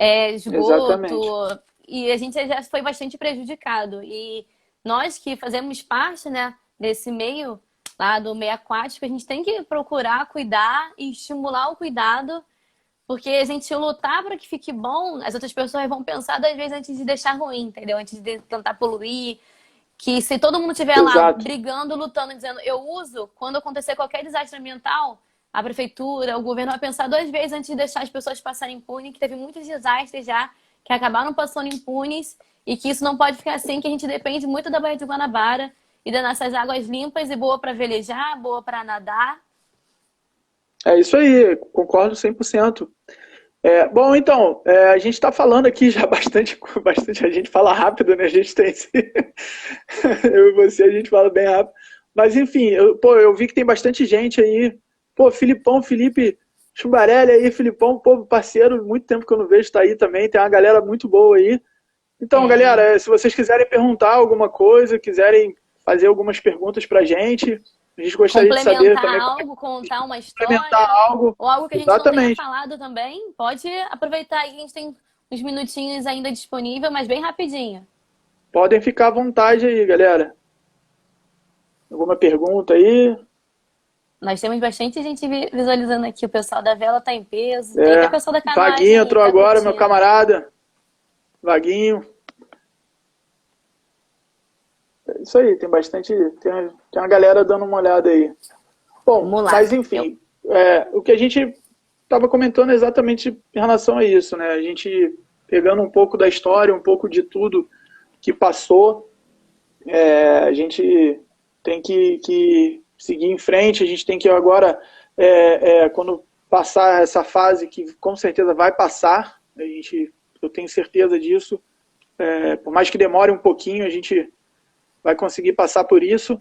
Speaker 1: esgoto,
Speaker 2: exatamente.
Speaker 1: E a gente já foi bastante prejudicado. E nós que fazemos parte, né, desse meio, lá do meio aquático, a gente tem que procurar cuidar e estimular o cuidado, porque a gente lutar para que fique bom, as outras pessoas vão pensar 2 vezes antes de deixar ruim, entendeu? Antes de tentar poluir. Que se todo mundo estiver lá brigando, lutando, dizendo eu uso, quando acontecer qualquer desastre ambiental, a prefeitura, o governo vai pensar 2 vezes antes de deixar as pessoas passarem impunes, que teve muitos desastres já que acabaram passando impunes e que isso não pode ficar assim, que a gente depende muito da Baía de Guanabara e das nossas águas limpas e boa para velejar, boa para nadar.
Speaker 2: É isso aí, concordo 100%. Bom, então, a gente está falando aqui já bastante, a gente fala rápido, né? A gente tem esse... eu e você, a gente fala bem rápido. Mas, enfim, eu vi que tem bastante gente aí. Pô, Felipe Chumbarelli aí, Filipão, pô, parceiro, muito tempo que eu não vejo, tá aí também. Tem uma galera muito boa aí. Então, galera, se vocês quiserem perguntar alguma coisa, quiserem fazer algumas perguntas pra gente, a gente gostaria de saber também.
Speaker 1: Algo, contar uma história,
Speaker 2: algo.
Speaker 1: Ou algo que a gente não tenha falado também, pode aproveitar aí, a gente tem uns minutinhos ainda disponível, mas bem rapidinho.
Speaker 2: Podem ficar à vontade aí, galera. Alguma pergunta aí?
Speaker 1: Nós temos bastante gente visualizando aqui, o pessoal da vela tá em peso, tem até o pessoal da canoagem.
Speaker 2: Vaguinho entrou agora, meu camarada. Vaguinho. Isso aí, tem bastante, tem uma galera dando uma olhada aí. Bom, mas enfim, o que a gente estava comentando é exatamente em relação a isso, né? A gente pegando um pouco da história, um pouco de tudo que passou, a gente tem que seguir em frente, a gente tem que agora, quando passar essa fase, que com certeza vai passar, eu tenho certeza disso, por mais que demore um pouquinho, a gente vai conseguir passar por isso.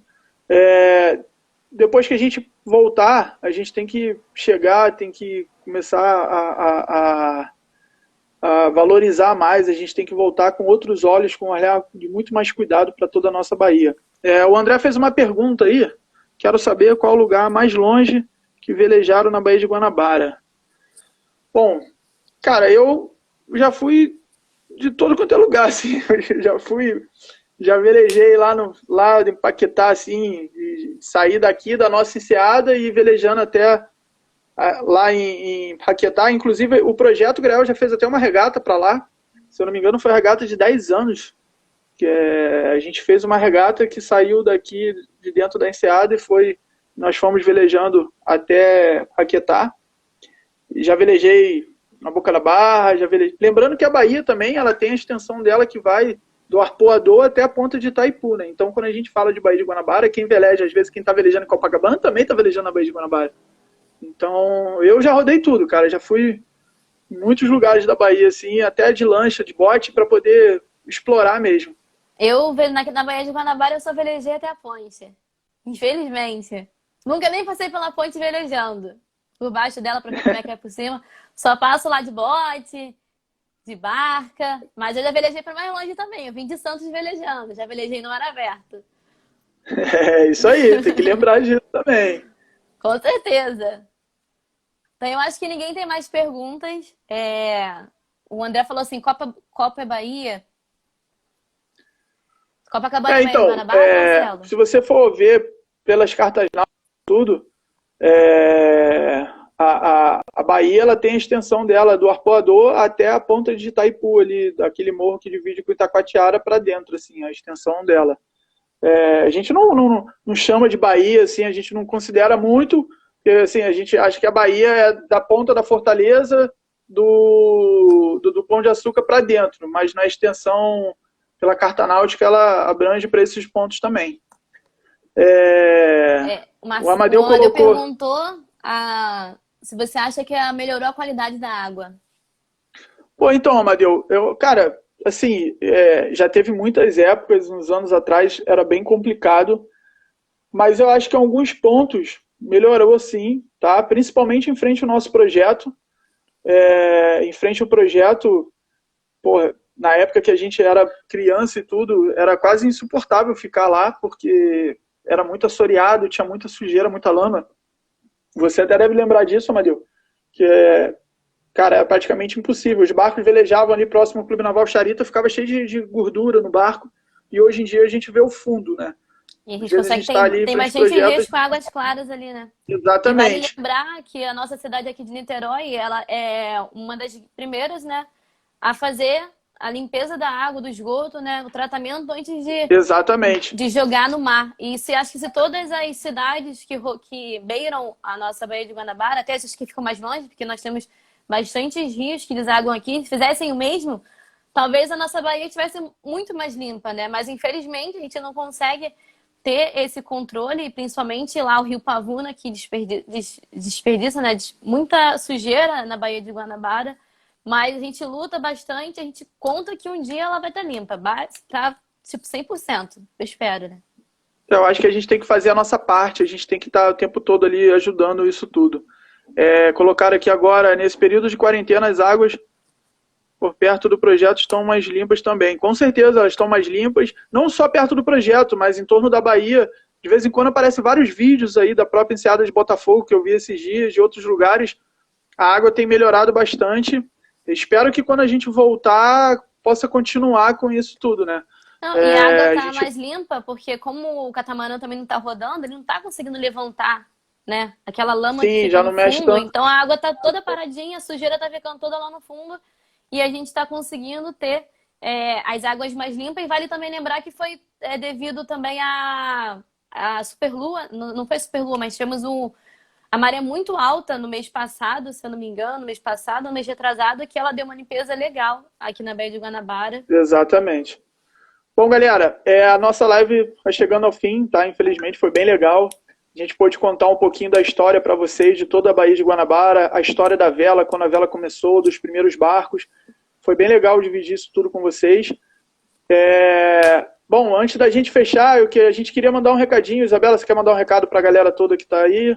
Speaker 2: Depois que a gente voltar, a gente tem que chegar, tem que começar a valorizar mais, a gente tem que voltar com outros olhos, com um olhar de muito mais cuidado para toda a nossa Bahia. O André fez uma pergunta aí, quero saber qual o lugar mais longe que velejaram na Baía de Guanabara. Bom, cara, eu já fui de todo quanto é lugar, assim, já velejei lá em Paquetá, assim, sair daqui da nossa enseada e velejando até lá em Paquetá. Inclusive, o Projeto Grael já fez até uma regata para lá. Se eu não me engano, foi uma regata de 10 anos. A gente fez uma regata que saiu daqui de dentro da enseada e nós fomos velejando até Paquetá. Já velejei na Boca da Barra, lembrando que a Bahia também, ela tem a extensão dela que vai do Arpoador até a ponta de Itaipu, né? Então, quando a gente fala de Baía de Guanabara, quem veleja, às vezes quem está velejando em Copacabana também está velejando na Baía de Guanabara. Então, eu já rodei tudo, cara. Já fui em muitos lugares da Bahia, assim, até de lancha, de bote, para poder explorar mesmo.
Speaker 1: Na Baía de Guanabara, eu só velejei até a ponte. Infelizmente. Nunca nem passei pela ponte velejando. Por baixo dela pra ver como é que é por cima. Só passo lá de bote, de barca. Mas eu já velejei pra mais longe também. Eu vim de Santos velejando. Já velejei no mar aberto.
Speaker 2: É isso aí, tem que lembrar disso também.
Speaker 1: Com certeza. Então eu acho que ninguém tem mais perguntas. O André falou assim, Copa é Bahia. Copacabana é Baía de Guanabara, Marcelo?
Speaker 2: Se você for ver pelas cartas náuticas tudo, a Bahia ela tem a extensão dela do Arpoador até a ponta de Itaipu, ali, daquele morro que divide com Itacoatiara para dentro, assim, a extensão dela. A gente não chama de Bahia, assim, a gente não considera muito, porque assim, a gente acha que a Bahia é da ponta da Fortaleza do Pão de Açúcar para dentro, mas na extensão pela carta náutica ela abrange para esses pontos também.
Speaker 1: O Amadeu perguntou se você acha que melhorou a qualidade da água.
Speaker 2: Pô, então, Amadeu, cara, assim, já teve muitas épocas, uns anos atrás era bem complicado, mas eu acho que em alguns pontos melhorou sim, tá? Principalmente em frente ao nosso projeto. Em frente ao projeto, porra, na época que a gente era criança e tudo, era quase insuportável ficar lá, porque era muito assoreado, tinha muita sujeira, muita lama. Você até deve lembrar disso, Amadeu, que cara, é praticamente impossível. Os barcos velejavam ali próximo ao Clube Naval Charita, ficava cheio de gordura no barco, e hoje em dia a gente vê o fundo, né?
Speaker 1: E a gente consegue tem bastante risco com águas claras ali, né?
Speaker 2: Exatamente.
Speaker 1: E vale lembrar que a nossa cidade aqui de Niterói, ela é uma das primeiras, né, a fazer a limpeza da água, do esgoto, né, o tratamento antes de jogar no mar. E acho que se todas as cidades que beiram a nossa Baía de Guanabara, até essas que ficam mais longe, porque nós temos bastantes rios que desaguam aqui, fizessem o mesmo, talvez a nossa Baía estivesse muito mais limpa, né? Mas infelizmente a gente não consegue ter esse controle, principalmente lá o Rio Pavuna, que desperdiça, né, muita sujeira na Baía de Guanabara. Mas a gente luta bastante, a gente conta que um dia ela vai estar limpa, tá, tipo, 100%, eu espero, né?
Speaker 2: Eu acho que a gente tem que fazer a nossa parte, a gente tem que estar o tempo todo ali ajudando isso tudo. Colocar aqui agora, nesse período de quarentena, as águas por perto do projeto estão mais limpas também. Com certeza elas estão mais limpas, não só perto do projeto, mas em torno da Bahia. De vez em quando aparecem vários vídeos aí da própria Enseada de Botafogo, que eu vi esses dias, de outros lugares. A água tem melhorado bastante. Espero que quando a gente voltar, possa continuar com isso tudo, né?
Speaker 1: Não, e a água tá mais limpa, porque como o catamarã também não tá rodando, ele não tá conseguindo levantar, né? Aquela lama que fica
Speaker 2: já
Speaker 1: no
Speaker 2: não mexe
Speaker 1: fundo.
Speaker 2: tanto.
Speaker 1: Então a água tá toda paradinha, a sujeira tá ficando toda lá no fundo. E a gente tá conseguindo ter as águas mais limpas. E vale também lembrar que foi devido também à superlua. Não foi superlua, mas tivemos a maré muito alta no mês passado, se eu não me engano, no mês passado, no mês retrasado, que ela deu uma limpeza legal aqui na Baía de Guanabara.
Speaker 2: Exatamente. Bom, galera, a nossa live vai chegando ao fim, tá? Infelizmente foi bem legal. A gente pôde contar um pouquinho da história para vocês, de toda a Baía de Guanabara, a história da vela, quando a vela começou, dos primeiros barcos. Foi bem legal dividir isso tudo com vocês. Bom, antes da gente fechar, a gente queria mandar um recadinho. Isabela, você quer mandar um recado para a galera toda que está aí?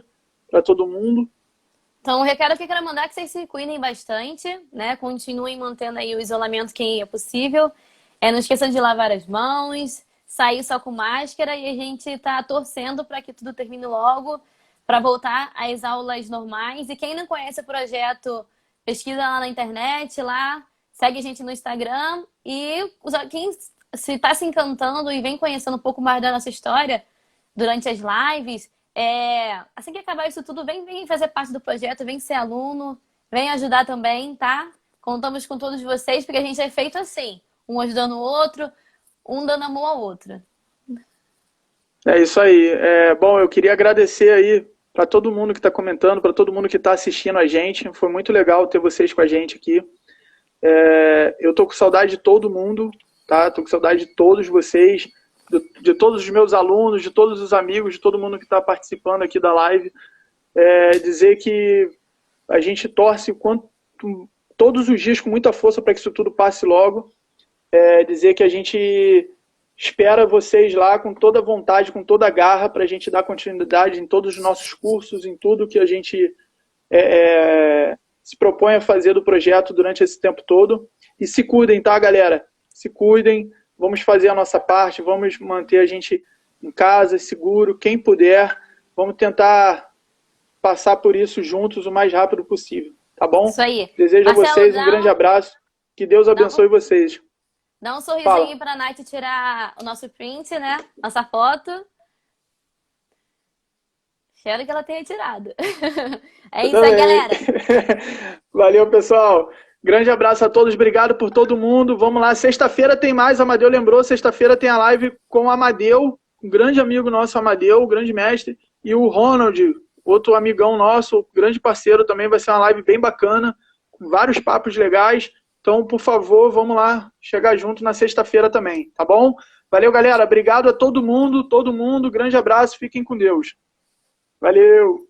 Speaker 2: Para todo mundo.
Speaker 1: Então, o recado que eu quero mandar é que vocês se cuidem bastante, né? Continuem mantendo aí o isolamento que é possível. Não esqueçam de lavar as mãos, sair só com máscara, e a gente tá torcendo para que tudo termine logo, para voltar às aulas normais. E quem não conhece o projeto, pesquisa lá na internet, segue a gente no Instagram. E quem está se encantando e vem conhecendo um pouco mais da nossa história durante as lives, assim que acabar isso tudo, vem fazer parte do projeto, vem ser aluno, vem ajudar também, tá? Contamos com todos vocês, porque a gente é feito assim, um ajudando o outro, um dando amor ao outro.
Speaker 2: É isso aí. Bom, eu queria agradecer aí para todo mundo que está comentando, para todo mundo que está assistindo a gente. Foi muito legal ter vocês com a gente aqui. Eu tô com saudade de todo mundo. tá? Tô com saudade de todos vocês, de todos os meus alunos, de todos os amigos, de todo mundo que está participando aqui da live. Dizer que a gente torce todos os dias com muita força para que isso tudo passe logo. Dizer que a gente espera vocês lá com toda a vontade, com toda a garra, para a gente dar continuidade em todos os nossos cursos, em tudo que a gente se propõe a fazer do projeto durante esse tempo todo. E se cuidem, tá, galera? Se cuidem, vamos fazer a nossa parte, vamos manter a gente em casa, seguro, quem puder, vamos tentar passar por isso juntos o mais rápido possível, tá bom?
Speaker 1: Isso aí.
Speaker 2: Desejo
Speaker 1: Marcelo,
Speaker 2: a vocês um grande abraço, que Deus abençoe vocês.
Speaker 1: Dá um sorrisinho aí pra Nath tirar o nosso print, né? Nossa foto. Espero que ela tenha tirado. É isso aí, galera.
Speaker 2: Valeu, pessoal. Grande abraço a todos. Obrigado por todo mundo. Vamos lá. Sexta-feira tem mais. Amadeu lembrou. Sexta-feira tem a live com o Amadeu, um grande amigo nosso, Amadeu, o grande mestre. E o Ronald, outro amigão nosso, grande parceiro também. Vai ser uma live bem bacana, com vários papos legais. Então, por favor, vamos lá chegar junto na sexta-feira também, tá bom? Valeu, galera. Obrigado a todo mundo. Grande abraço. Fiquem com Deus. Valeu!